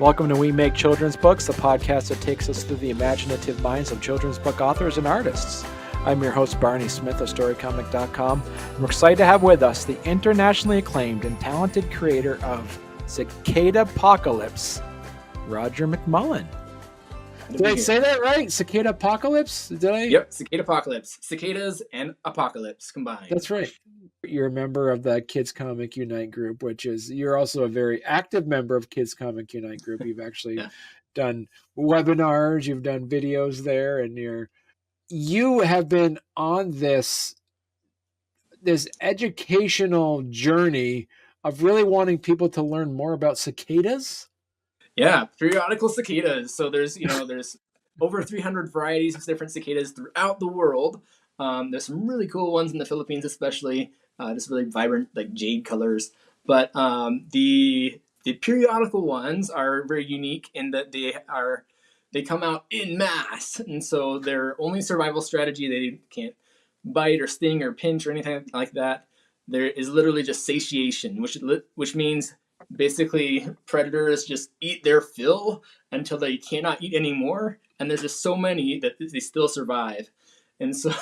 Welcome to We Make Children's Books, the podcast that takes us through the imaginative minds of children's book authors and artists. I'm your host, Barney Smith of Storycomic.com. We're excited to have with us the internationally acclaimed and talented creator of Cicadapocalypse, Roger McMullan. Did I say that right? Cicadapocalypse? Did I? Yep, Cicadapocalypse. Cicadas and apocalypse combined. That's right. You're a member of the Kids Comic Unite group, which is, you're also a very active member of Kids Comic Unite group. You've actually done webinars, you've done videos there, and you have been on this educational journey of really wanting people to learn more about cicadas. Yeah, periodical cicadas. So there's over 300 varieties of different cicadas throughout the world. There's some really cool ones in the Philippines, especially just really vibrant, like jade colors. But the periodical ones are very unique in that they come out in mass, and so their only survival strategy, they can't bite or sting or pinch or anything like that. There is literally just satiation, which means basically predators just eat their fill until they cannot eat anymore, and there's just so many that they still survive. And so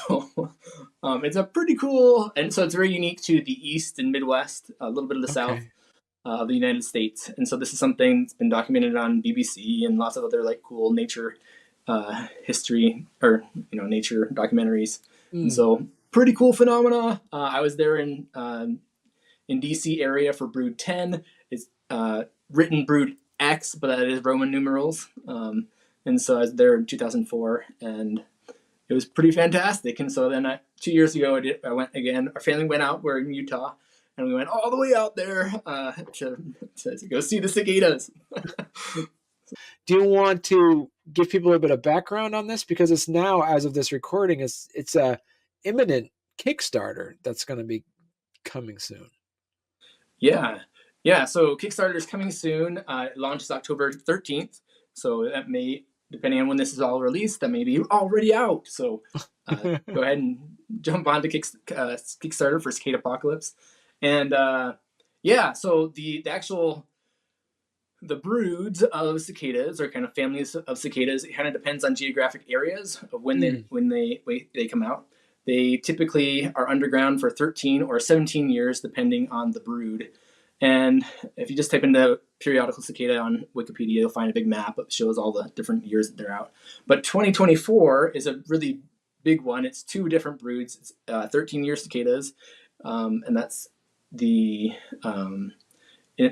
it's a pretty cool, and so it's very unique to the East and Midwest, a little bit of the South of the United States. And so this is something that's been documented on BBC and lots of other like cool nature history or nature documentaries. And so pretty cool phenomena. I was there in DC area for Brood 10. It's written Brood X, but that is Roman numerals. And so I was there in 2004, and it was pretty fantastic. And so then 2 years ago, I went again. Our family went out. We're in Utah, and we went all the way out there to go see the cicadas. Do you want to give people a bit of background on this? Because it's now, as of this recording, it's a imminent Kickstarter that's going to be coming soon. Yeah. So Kickstarter is coming soon. It launches October 13th. So that may, depending on when this is all released, that may be already out. So go ahead and jump on to Kickstarter for Cicadapocalypse. And so the broods of cicadas are kind of families of cicadas. It kind of depends on geographic areas of when they come out. They typically are underground for 13 or 17 years, depending on the brood. And if you just type into periodical cicada on Wikipedia, you'll find a big map that shows all the different years that they're out. But 2024 is a really big one. It's two different broods. It's 13-year cicadas, and that's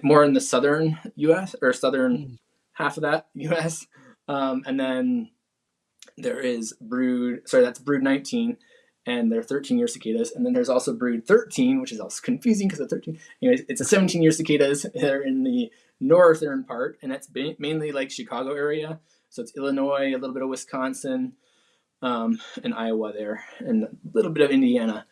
more in the southern U.S. or southern half of that U.S. And then there is that's brood 19. And they're 13-year cicadas. And then there's also brood 13, which is also confusing because of 13. Anyways, it's a 17-year cicadas. They're in the northern part, and that's mainly like Chicago area. So it's Illinois, a little bit of Wisconsin, and Iowa there, and a little bit of Indiana.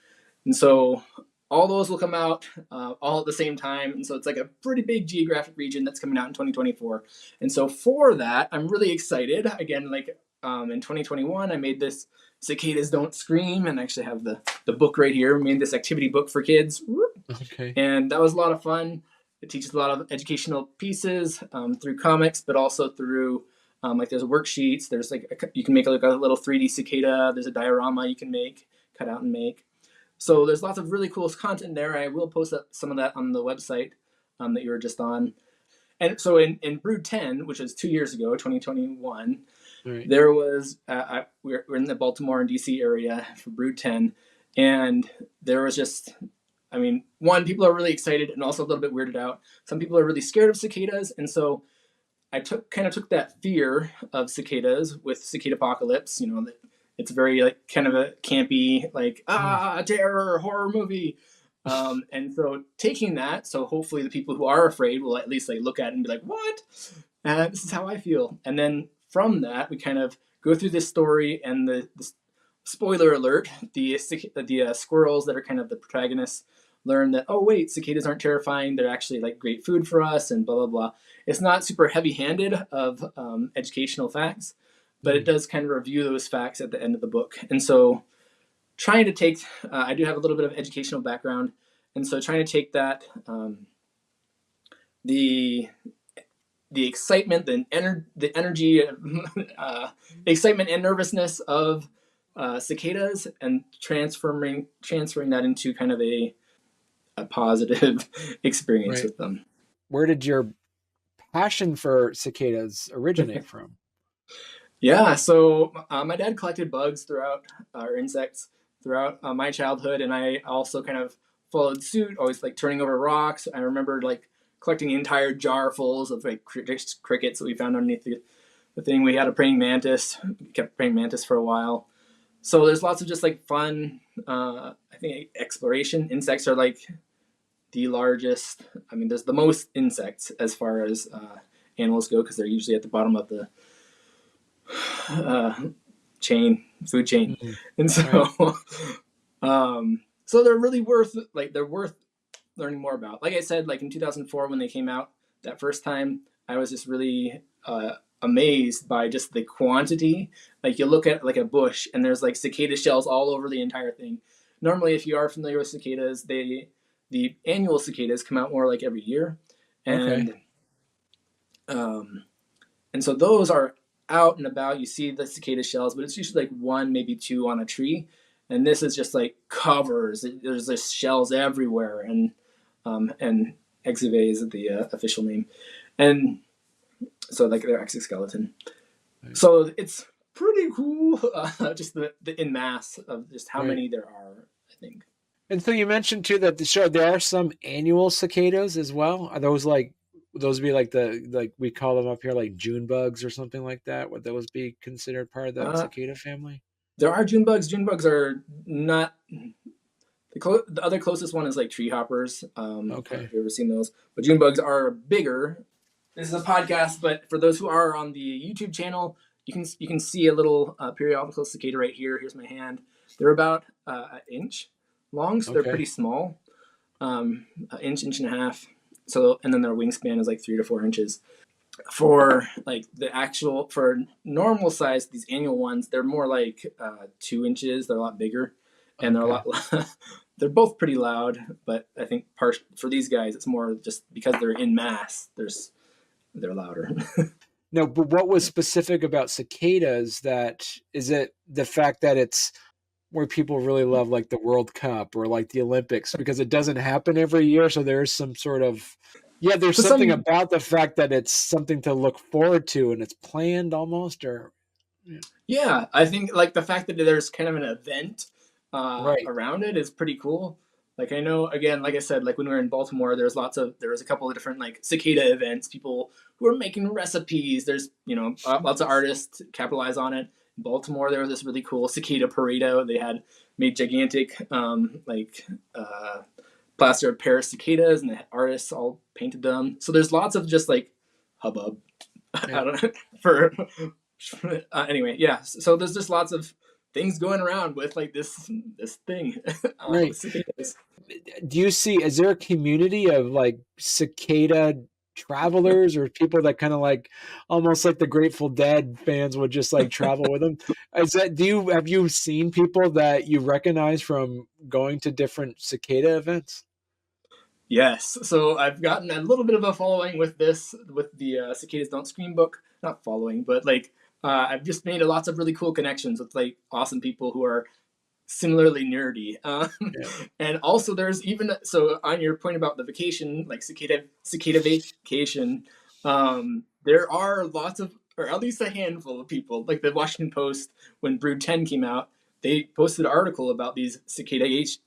And so all those will come out all at the same time. And so it's like a pretty big geographic region that's coming out in 2024. And so for that, I'm really excited. Again, in 2021, I made this Cicadas Don't Scream, and I actually have the book right here. We made this activity book for kids. Okay. And that was a lot of fun. It teaches a lot of educational pieces through comics, but also through there's worksheets. There's you can make a little 3D cicada. There's a diorama you can cut out and make. So there's lots of really cool content there. I will post up some of that on the website that you were just on. And so in Brood 10, which was 2 years ago, 2021, right. There was, we're in the Baltimore and DC area for Brood 10, and there was just, people are really excited and also a little bit weirded out. Some people are really scared of cicadas, and so I took that fear of cicadas with Cicadapocalypse. It's very kind of a campy, terror, horror movie. And so taking that, so hopefully the people who are afraid will at least look at it and be like, what? This is how I feel. And then from that, we kind of go through this story, and the spoiler alert, the squirrels that are kind of the protagonists learn that, oh wait, cicadas aren't terrifying. They're actually great food for us, and blah, blah, blah. It's not super heavy-handed of educational facts, but it does kind of review those facts at the end of the book. And so trying to take, I do have a little bit of educational background, and so trying to take that, the the excitement, the energy, excitement and nervousness of cicadas, and transferring that into kind of a positive experience with them. Where did your passion for cicadas originate from? Yeah, so my dad collected bugs throughout, or insects throughout my childhood, and I also kind of followed suit, always like turning over rocks. I remember like collecting entire jar-fulls of like crickets that we found underneath the thing. We had a praying mantis, we kept praying mantis for a while. So there's lots of just like fun, I think, exploration. Insects are like the largest, I mean, there's the most insects as far as animals go, because they're usually at the bottom of the food chain. And so so they're really worth learning more about. Like I said, like in 2004 when they came out that first time, I was just really amazed by just the quantity. Like you look at like a bush and there's like cicada shells all over the entire thing. Normally, if you are familiar with cicadas, the annual cicadas come out more like every year, and and so those are out and about. You see the cicada shells, but it's usually like one, maybe two on a tree. And this is just like covers. There's just shells everywhere, and exuvae is the official name, and so like their exoskeleton. So it's pretty cool, just the in mass of just how many there are, I think. And so you mentioned too that there are some annual cicadas as well. Are those like those be like we call them up here like June bugs or something like that? Would those be considered part of the cicada family? There are June bugs. June bugs are not the other closest one is like tree hoppers. If you've ever seen those, but June bugs are bigger. This is a podcast, but for those who are on the YouTube channel, you can see a little periodical cicada right here. Here's my hand. They're about an inch long, so they're pretty small, an inch and a half. So, and then their wingspan is like 3 to 4 inches. For like for normal size, these annual ones, they're more like 2 inches. They're a lot bigger, and they're a lot. They're both pretty loud, but I think for these guys, it's more just because they're in mass. They're louder. No, but what was specific about cicadas? Is it the fact that it's where people really love like the World Cup or like the Olympics, because it doesn't happen every year. So there's some sort of, there's something about the fact that it's something to look forward to and it's planned almost, or. Yeah, I think like the fact that there's kind of an event around it is pretty cool. Like I know, again, like I said, like when we were in Baltimore, there was a couple of different like cicada events, people who are making recipes. There's, lots of artists capitalize on it. In Baltimore, there was this really cool cicada parade. They had made gigantic plaster of Paris cicadas, and the artists all painted them. So there's lots of just like hubbub. I don't know for anyway, yeah. So there's just lots of things going around with like this thing. Do you see? Is there a community of like cicada travelers or people that kind of like almost like the Grateful Dead fans would just like travel with them? Have you seen people that you recognize from going to different cicada events? Yes. So I've gotten a little bit of a following with the Cicadas Don't Scream book. Not following, but like I've just made lots of really cool connections with like awesome people who are similarly nerdy. And also there's even, so on your point about the vacation, like cicada vacation, there are lots of, or at least a handful of people, like the Washington Post, when Brood 10 came out, they posted an article about these cicada vacationers.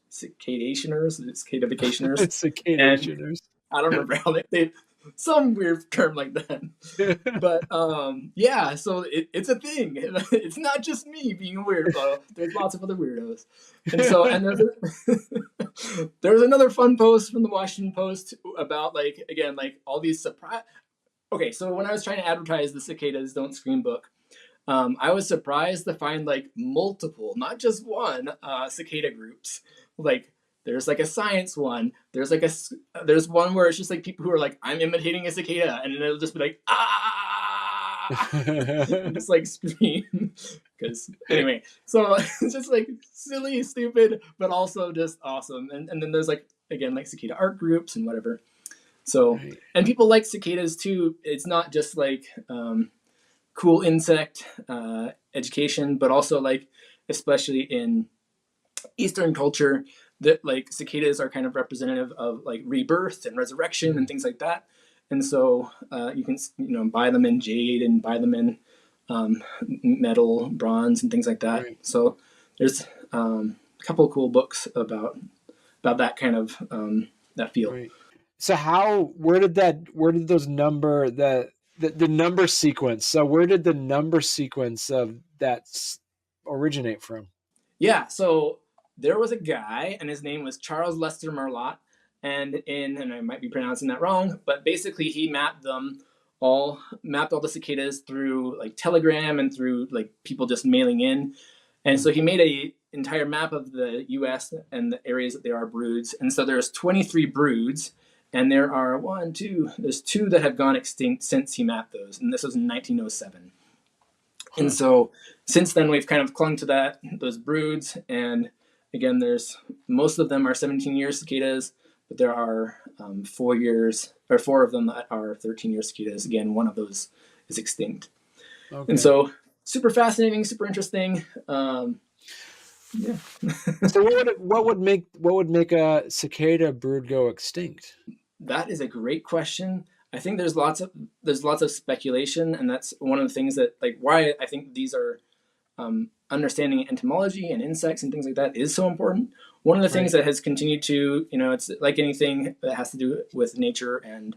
I don't remember how they some weird term like that. But yeah, so it's a thing. It's not just me being a weirdo. There's lots of other weirdos. And so, and there's another fun post from the Washington Post about like, again, like all these surprise. Okay, so when I was trying to advertise the Cicadas Don't Scream book, I was surprised to find like multiple, not just one, cicada groups. Like there's like a science one. There's one where it's just like people who are like, I'm imitating a cicada, and then it'll just be like, and just like scream. Because anyway, so it's just like silly, stupid, but also just awesome. And then there's like, again, like cicada art groups and whatever. So, Right. and people like cicadas too. It's not just like cool insect education, but also like, especially in Eastern culture, that like cicadas are kind of representative of like rebirth and resurrection and things like that. And so you can buy them in jade and buy them in metal, bronze, and things like that. Right. So there's a couple of cool books about that kind of that field. Right. So where did those number the number sequence? So where did the number sequence of that originate from? Yeah, so there was a guy, and his name was Charles Lester Merlot, and I might be pronouncing that wrong, but basically he mapped all the cicadas through like telegram and through like people just mailing in, and so he made a entire map of the U.S. and the areas that there are broods, and so there's 23 broods, and there's two that have gone extinct since he mapped those, and this was in 1907. And so since then we've kind of clung to those broods, and again, most of them are 17-year cicadas, but there are 4 of them that are 13-year cicadas. Again, one of those is extinct. Okay. And so super fascinating, super interesting. Yeah. So what would make a cicada brood go extinct? That is a great question. I think there's lots of speculation, and that's one of the things that like why I think these are understanding entomology and insects and things like that is so important. One of the things that has continued to, it's like anything that has to do with nature and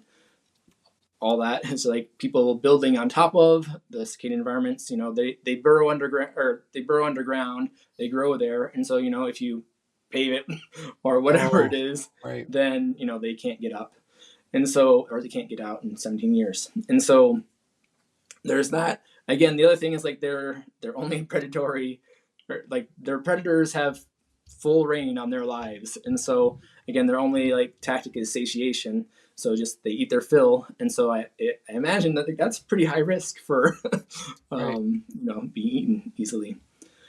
all that, is like people building on top of the cicada environments. They burrow underground, they grow there, and so if you pave it or whatever it is, then they can't get up. And so, or they can't get out in 17 years. And so there's that. Again, the other thing is like they're only predatory, or like their predators have full reign on their lives. And so again, their only like tactic is satiation. So just they eat their fill. And so I imagine that that's pretty high risk for being eaten easily.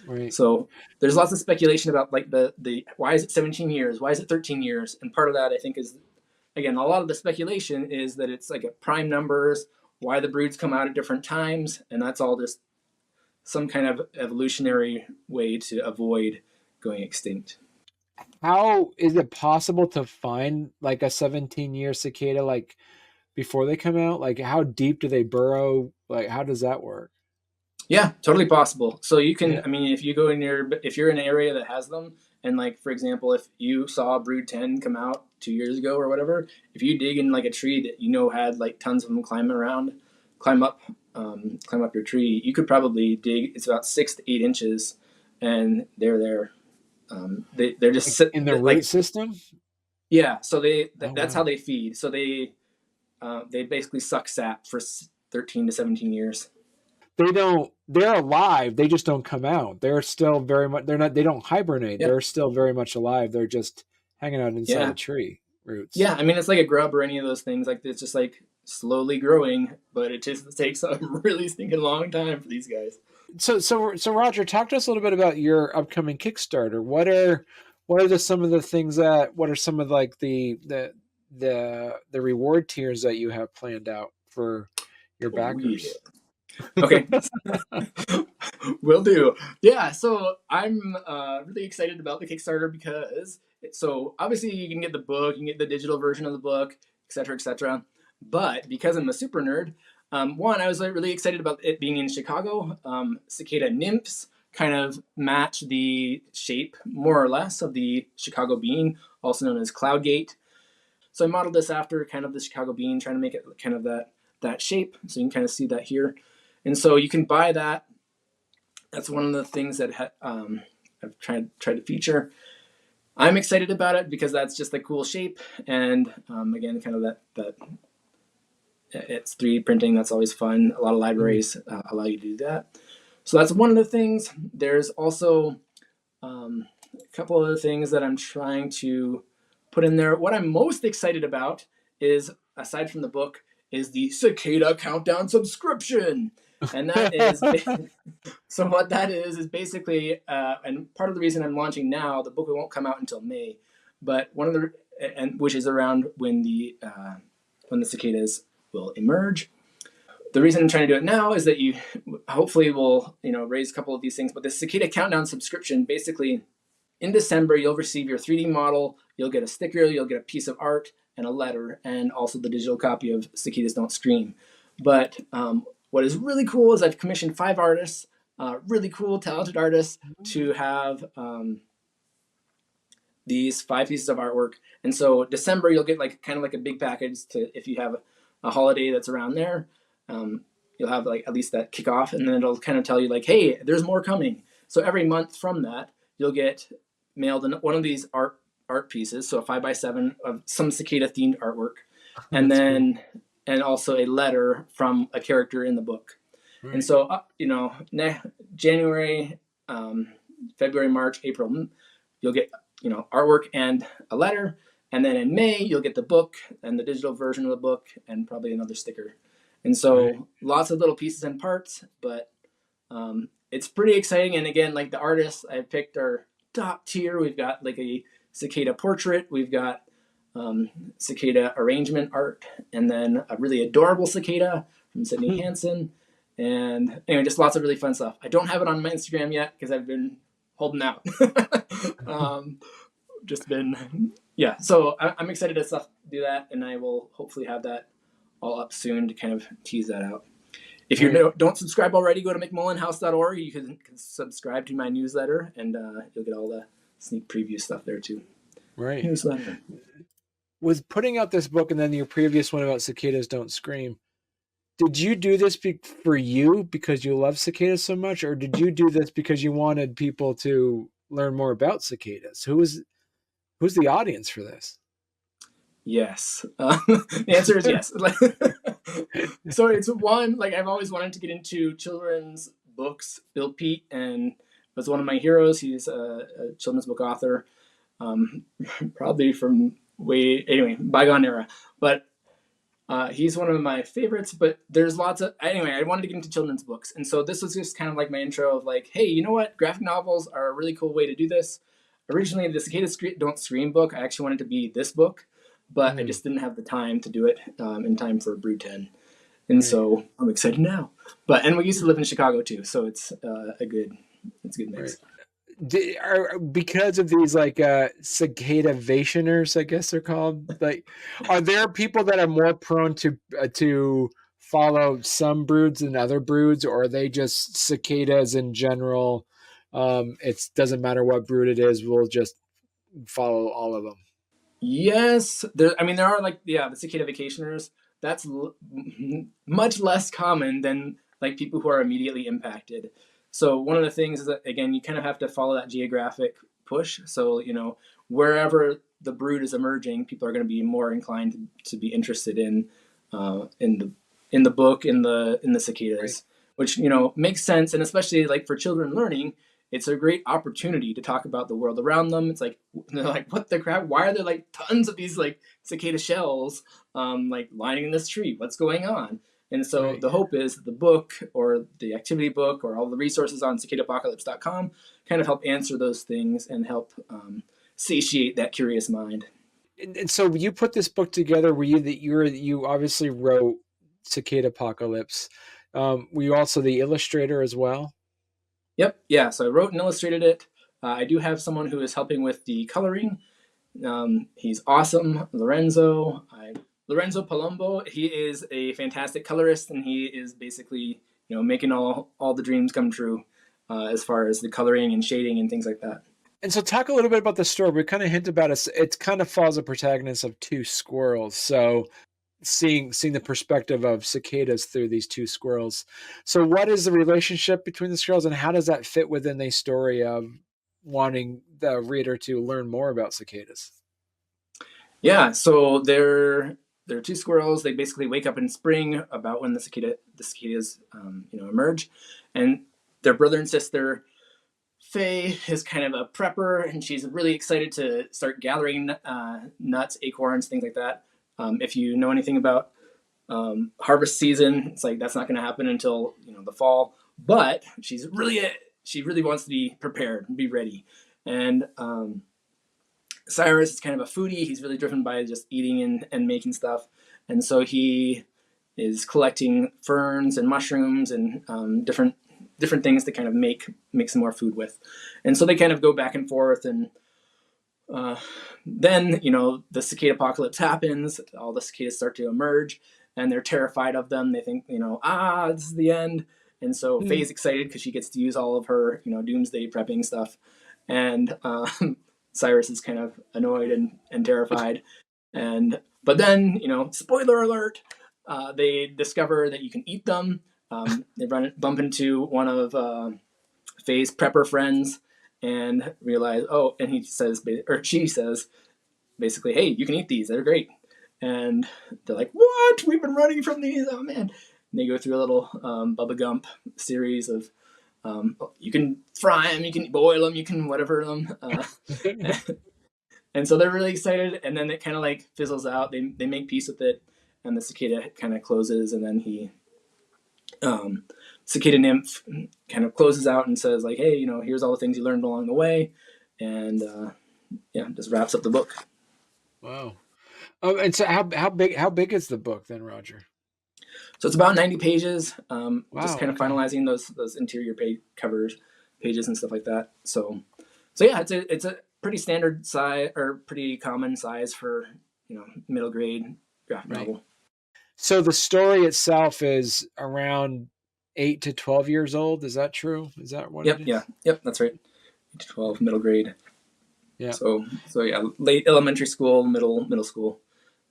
Right. So there's lots of speculation about like the why is it 17 years? Why is it 13 years? And part of that I think is, again, a lot of the speculation is that it's like a prime numbers, why the broods come out at different times, and that's all just some kind of evolutionary way to avoid going extinct. How is it possible to find like a 17-year cicada like before they come out? Like how deep do they burrow? Like how does that work? Yeah, totally possible. So you can, I mean, if you're in an area that has them, and like, for example, if you saw brood 10 come out 2 years ago or whatever, if you dig in like a tree that had like tons of them climb up your tree, you could probably dig, it's about 6 to 8 inches, and they're there. They're just in the root system. Yeah, so that's how they feed. So they basically suck sap for 13 to 17 years. They're alive, they just don't come out. They're still very much, they don't hibernate. They're still very much alive. They're just hanging out inside the tree roots. Yeah, I mean, it's like a grub or any of those things. Like, it's just like slowly growing, but it just takes a really stinking long time for these guys. So Roger, talk to us a little bit about your upcoming Kickstarter. What are some of the things what are some of like the reward tiers that you have planned out for your backers? Okay. Will do. Yeah, so I'm really excited about the Kickstarter because obviously you can get the book, you can get the digital version of the book, etc., etc. But because I'm a super nerd, one, I was really excited about it being in Chicago. Cicada nymphs kind of match the shape, more or less, of the Chicago bean, also known as cloud gate. So I modeled this after kind of the Chicago bean, trying to make it kind of that shape. So you can kind of see that here. And so you can buy that. That's one of the things that I've tried to feature. I'm excited about it because that's just a cool shape, and again, kind of that it's 3D printing. That's always fun. A lot of libraries allow you to do that. So that's one of the things. There's also a couple other things that I'm trying to put in there. What I'm most excited about is, aside from the book, is the Cicada Countdown subscription. And that is, so what that is basically, and part of the reason I'm launching now, the book won't come out until May, but which is around when the when the cicadas will emerge. The reason I'm trying to do it now is that you hopefully will, raise a couple of these things. But the Cicada Countdown subscription, basically in December, you'll receive your 3D model, you'll get a sticker, you'll get a piece of art and a letter, and also the digital copy of Cicadas Don't Scream. But what is really cool is I've commissioned 5 artists, really cool, talented artists, to have these 5 pieces of artwork. And so December, you'll get kind of like a big package to, if you have a holiday that's around there, you'll have at least that kickoff, and then it'll kind of tell you hey, there's more coming. So every month from that, you'll get mailed one of these art pieces, so a 5x7 of some cicada themed artwork, and then cool. And also a letter from a character in the book. Right. And so January, February, March, April, you'll get artwork and a letter, and then in May you'll get the book and the digital version of the book and probably another sticker. And so right. Lots of little pieces and parts, but it's pretty exciting. And again, the artists I picked are top tier. We've got a cicada portrait, we've got cicada arrangement art, and then a really adorable cicada from Sydney Hansen. And anyway, just lots of really fun stuff. I don't have it on my Instagram yet because I've been holding out. So I'm excited to do that, and I will hopefully have that all up soon to kind of tease that out. If you don't subscribe already, go to McMullenHouse.org. You can subscribe to my newsletter, and you'll get all the sneak preview stuff there too. Right. Newsletter. With putting out this book and then your previous one about Cicadas Don't Scream, did you do this for you because you love cicadas so much, or did you do this because you wanted people to learn more about cicadas? Who's the audience for this? Yes. The answer is yes. So it's one, I've always wanted to get into children's books. Bill Pete was one of my heroes. He's a children's book author, probably from bygone era. But he's one of my favorites, but there's lots of, I wanted to get into children's books. And so this was just kind of my intro of hey, you know what? Graphic novels are a really cool way to do this. Originally, the Cicadas Don't Scream book, I actually wanted to be this book, but I just didn't have the time to do it in time for Brew 10. And so I'm excited now. And we used to live in Chicago too, so it's a good mix. Right. Because of these cicadavationers, I guess they're called, are there people that are more prone to follow some broods than other broods, or are they just cicadas in general? It doesn't matter what brood it is, we'll just follow all of them. Yes, there are the cicada vacationers. That's much less common than people who are immediately impacted. So one of the things is that, again, you kind of have to follow that geographic push. So wherever the brood is emerging, people are going to be more inclined to be interested in the book, in the cicadas, right. Which makes sense, and especially for children learning. It's a great opportunity to talk about the world around them. It's they're what the crap? Why are there tons of these cicada shells lining in this tree? What's going on? And so The hope is that the book or the activity book or all the resources on Cicadapocalypse.com kind of help answer those things and help satiate that curious mind. And so you put this book together. You obviously wrote Cicadapocalypse. Were you also the illustrator as well? Yep. Yeah. So I wrote and illustrated it. I do have someone who is helping with the coloring. He's awesome. Lorenzo Palumbo. He is a fantastic colorist, and he is basically, making all the dreams come true as far as the coloring and shading and things like that. And so talk a little bit about the story. We kind of hint about it. It kind of follows the protagonist of 2 squirrels. So seeing the perspective of cicadas through these 2 squirrels. So what is the relationship between the squirrels, and how does that fit within the story of wanting the reader to learn more about cicadas? Yeah, so they're 2 squirrels. They basically wake up in spring about when the cicadas emerge, and their brother and sister Fae is kind of a prepper, and she's really excited to start gathering nuts, acorns, things like that. If you know anything about harvest season, it's that's not going to happen until the fall. But she really wants to be prepared and be ready. And Cyrus is kind of a foodie. He's really driven by just eating and making stuff. and so he is collecting ferns and mushrooms and different things to kind of make some more food with. And so they kind of go back and forth, and then the cicada apocalypse happens. All the cicadas start to emerge, and they're terrified of them. They think this is the end. And so Faye's excited because she gets to use all of her doomsday prepping stuff, and Cyrus is kind of annoyed and terrified. But then spoiler alert, they discover that you can eat them. They bump into one of Faye's prepper friends and realize, and she says basically, hey, you can eat these, they're great. And they're like, what? We've been running from these, oh man. And they go through a little Bubba Gump series of you can fry them, you can boil them, you can whatever them. And so they're really excited, and then it kind of like fizzles out. They make peace with it, and the cicada kind of closes, and then cicada nymph kind of closes out and says like, hey, here's all the things you learned along the way, and just wraps up the book. Wow. And so how big is the book then, Roger? So it's about 90 pages. Just kind of finalizing those interior covers pages and stuff like that. So yeah, it's a pretty standard size, or pretty common size for middle grade graphic novel. So the story itself is around 8 to 12 years old. Is that true? Is that what it is? Yep, that's right. 8 to 12, middle grade. Yeah. So yeah, late elementary school, middle school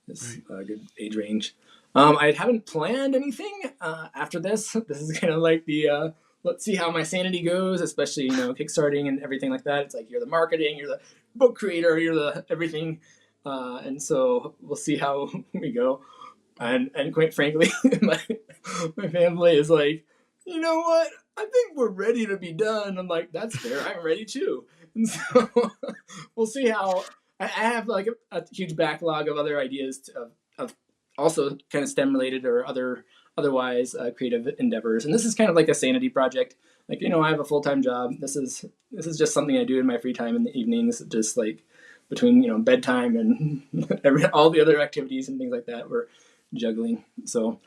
is a good age range. I haven't planned anything after this. This is kind of like the let's see how my sanity goes, especially kickstarting and everything like that. It's like you're the marketing, you're the book creator, you're the everything, and so we'll see how we go. And quite frankly, my family is like, you know what? I think we're ready to be done. I'm like, that's fair. I'm ready too. And so we'll see how. I have like a huge backlog of other ideas of also kind of STEM related or otherwise creative endeavors. And this is kind of like a sanity project. Like, I have a full-time job. This is just something I do in my free time in the evenings, just like between bedtime and all the other activities and things like that we're juggling. So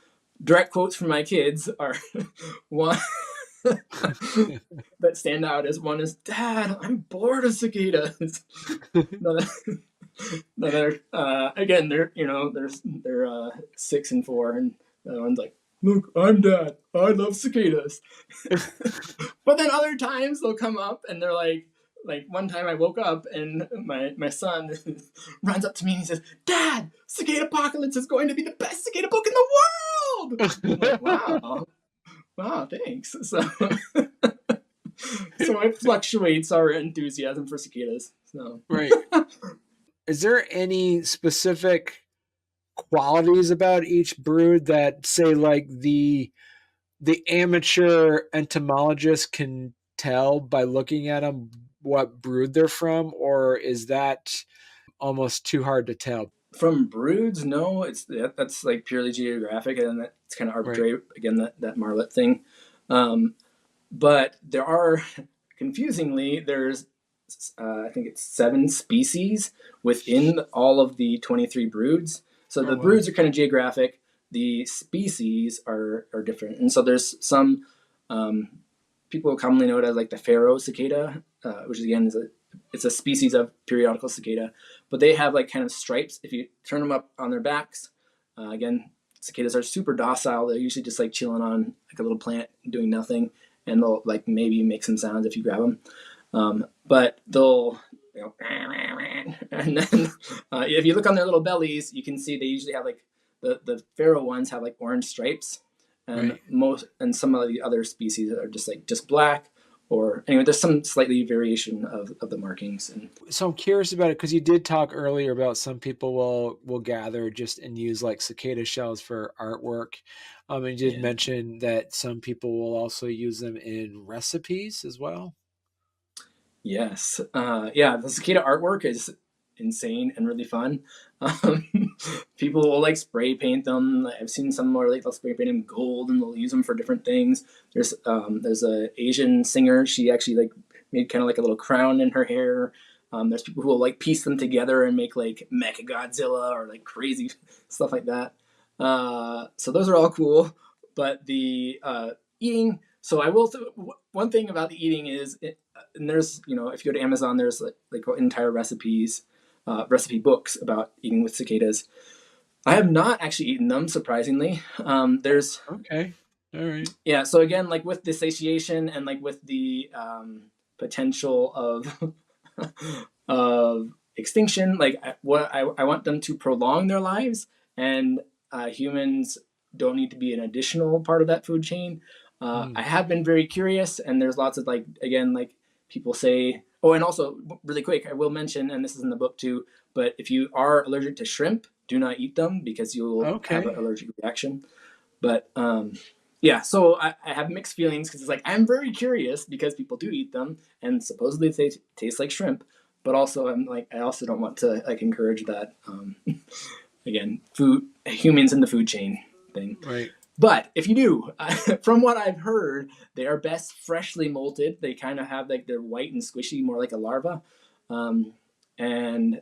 direct quotes from my kids are one that stand out as one is, Dad, I'm bored of cicadas. Another again, they're 6 and 4, and the other one's like, look, I'm Dad, I love cicadas. But then other times they'll come up and they're like one time I woke up and my son runs up to me and he says, Dad, Cicadapocalypse is going to be the best cicada book in the world. I'm like, wow, thanks. So it fluctuates our enthusiasm for cicadas. So right. Is there any specific qualities about each brood that, say, like the amateur entomologist can tell by looking at them what brood they're from, or is that almost too hard to tell? From broods, no, that's like purely geographic, and that's kind of arbitrary. Right. Again, that marlet thing. But there are, confusingly, there's I think it's 7 species within all of the 23 broods. So the broods are kind of geographic. The species are different, and so there's some people commonly know it as like the pharaoh cicada, which again it's a species of periodical cicada, but they have like kind of stripes. If you turn them up on their backs, again, cicadas are super docile. They're usually just like chilling on like a little plant doing nothing, and they'll like maybe make some sounds if you grab them. But they'll, and then if you look on their little bellies, you can see they usually have like the pharaoh ones have like orange stripes, and and some of the other species are just black. Or anyway, there's some slightly variation of the markings. And so I'm curious about it because you did talk earlier about some people will gather just and use like cicada shells for artwork. And you did mention that some people will also use them in recipes as well. Yes. The cicada artwork is insane and really fun. People will like spray paint them. I've seen some more like they'll spray paint them gold and they'll use them for different things. There's a Asian singer. She actually like made kind of like a little crown in her hair. There's people who will like piece them together and make like Mechagodzilla or like crazy stuff like that. So those are all cool. But the eating, so I will, one thing about the eating is, and there's, if you go to Amazon, there's like entire recipe books about eating with cicadas. I have not actually eaten them, surprisingly. There's Okay. All right. Yeah, so again, like with the satiation and like with the potential of of extinction, like what I want them to prolong their lives, and humans don't need to be an additional part of that food chain. I have been very curious, and there's lots of like, again, like people say, oh, and also really quick, I will mention, and this is in the book too, but if you are allergic to shrimp, do not eat them because you'll have an allergic reaction. But yeah, so I have mixed feelings because it's like, I'm very curious because people do eat them and supposedly they taste like shrimp, but also I'm like, I also don't want to like encourage that again, humans in the food chain thing. Right. But if you do, from what I've heard, they are best freshly molted. They kind of have like, they're white and squishy, more like a larva, and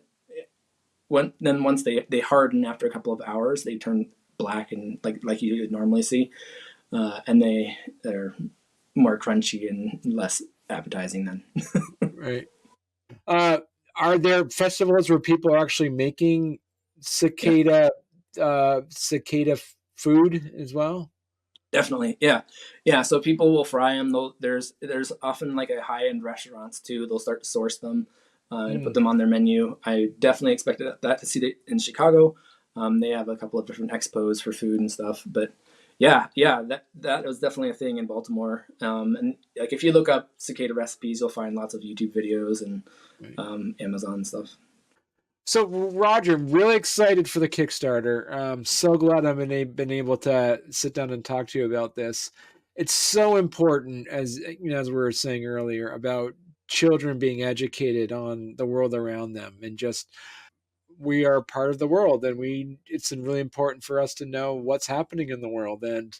once they harden after a couple of hours, they turn black and like you would normally see. And they're more crunchy and less appetizing then. Right. Are there festivals where people are actually making cicada food as well? Definitely, yeah. So people will fry them. There's often like a high-end restaurants too. They'll start to source them and put them on their menu. I definitely expected that to see it in Chicago. They have a couple of different expos for food and stuff, but yeah, that was definitely a thing in Baltimore. And like if you look up cicada recipes, you'll find lots of YouTube videos and Amazon stuff. So Roger, I'm really excited for the Kickstarter. I'm so glad I've been able to sit down and talk to you about this. It's so important, as as we were saying earlier, about children being educated on the world around them, and just we are part of the world, and it's really important for us to know what's happening in the world. And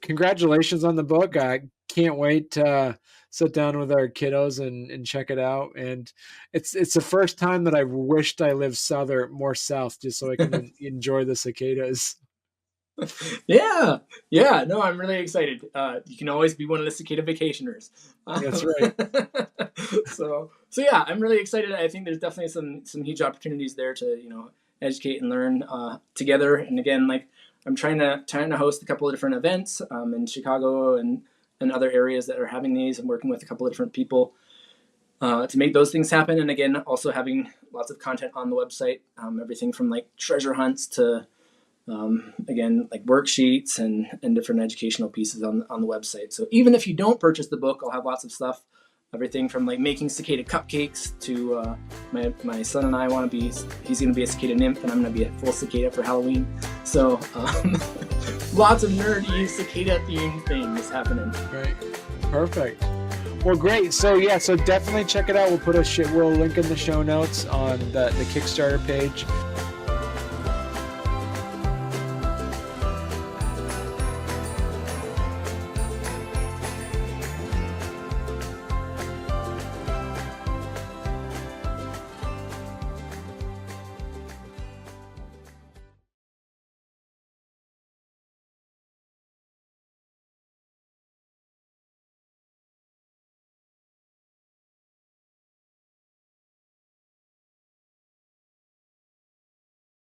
congratulations on the book. I can't wait to sit down with our kiddos and check it out. And it's the first time that I wished I lived more south, just so I can enjoy the cicadas. Yeah. No, I'm really excited. You can always be one of the cicada vacationers. That's right. So yeah, I'm really excited. I think there's definitely some huge opportunities there to educate and learn together. And again, like I'm trying to host a couple of different events in Chicago and other areas that are having these. I'm working with a couple of different people to make those things happen. And again, also having lots of content on the website, everything from like treasure hunts to again, like worksheets and different educational pieces on the website. So even if you don't purchase the book, I'll have lots of stuff, everything from like making cicada cupcakes to my son and I he's going to be a cicada nymph and I'm going to be a full cicada for Halloween. So lots of nerdy cicada themed things happening. Right. Perfect. Well, great. So definitely check it out. We'll link in the show notes on the Kickstarter page.